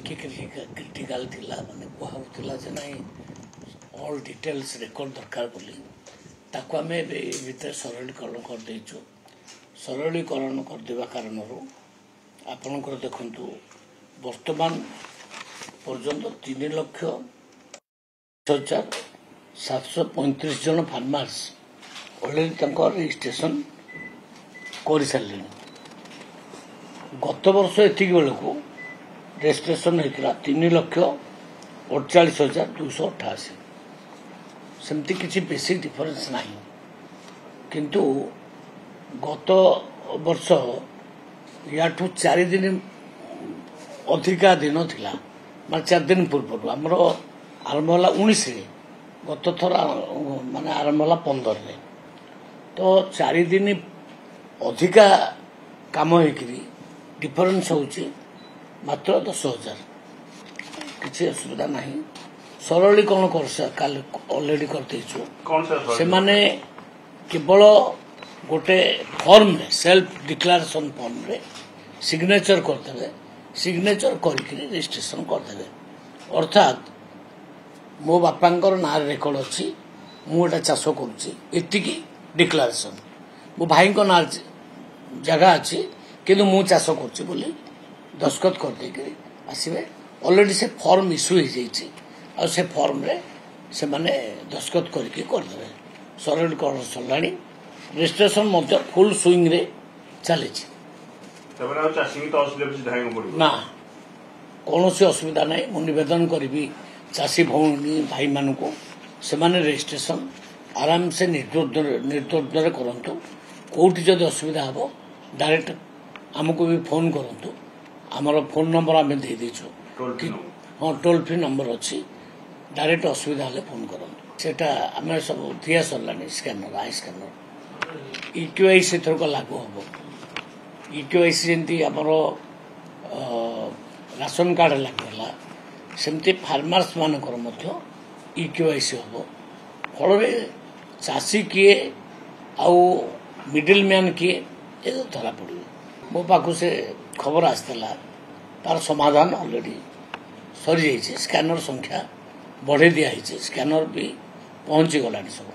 ଟିକେ क्रिटिकल थिला माने कहउथिला जे नाही ऑल डिटेल्स रेकॉर्ड दरकार बोली ताको आमे भीतर सरलीकरण कर देइछु। सरलीकरण कर देवा कारणरू आपनकर देखंतु वर्तमान पर्यंत 3,07,35 जन फार्मर्स ऑलरेडी तंकर रजिस्ट्रेशन कर सारे। गत वर्ष एतिक बेलू रजिस्ट्रेशन होता 3,48,288 सेमती किसी बेसिक डिफरेंस नहीं किंतु गत वर्ष या 4 दिन अधिका दिन थिला मान 4 दिन पूर्व आमर आरंभ है 19 गत थर माने आरंभ है 15 तो 4 दिन अधिका काम होकरी डिफरेंस होची मात्र 10,000 किसी असुविधा नहीं। सरलीकरण कर ऑलरेडी कर माने केवल गोटे फॉर्म में सेल्फ डिक्लेरेशन फॉर्म रे सिग्नेचर करदे सिग्नेचर करके रजिस्ट्रेशन करदे अर्थात मो बापांकर ना रेकर्ड अच्छी मुझे चाष करुच्ची एतिकी डिक्लेरेशन मो भाई को ना जगह अच्छी किंतु मु चाष करुच्ची बोली दस्खत कर देके आसबे। ऑलरेडी से फॉर्म इश्यू हो जाइए और से फॉर्म रे से माने दस्खत करके करदे सरलीकरण सरला रजिस्ट्रेशन फुल स्विंग रे चली ना कौन असुविधा ना। मुझे नवेदन करी चाषी भौणी भाई मान को से रजिस्ट्रेशन आराम से निर्द्वंद्व करतु कौटी जदि असुविधा हम डायरेक्ट आमको भी फोन करतु आमर फोन नंबर आम देदेचु हाँ टोल फ्री नंबर अच्छी डायरेक्ट असुविधा हेल्ले फोन करतु सेटा आम सब दिया सरला स्कैनर आई स्कैनर इक्यूआईसी एथरक लागू हम इक्यूआईसी जमी आमर राशन कार्ड लागला सेमती फार्मर्स मानकर इक्यूआईसी हम फल चाषी किए आउ मिडिल मैन किए ये धरा पड़े मो पाखु से खबर आसला तार समाधान ऑलरेडी सरी जाइए स्कैनर संख्या बढ़े दिखाई स्कैनर भी पहुंची गलानी सब।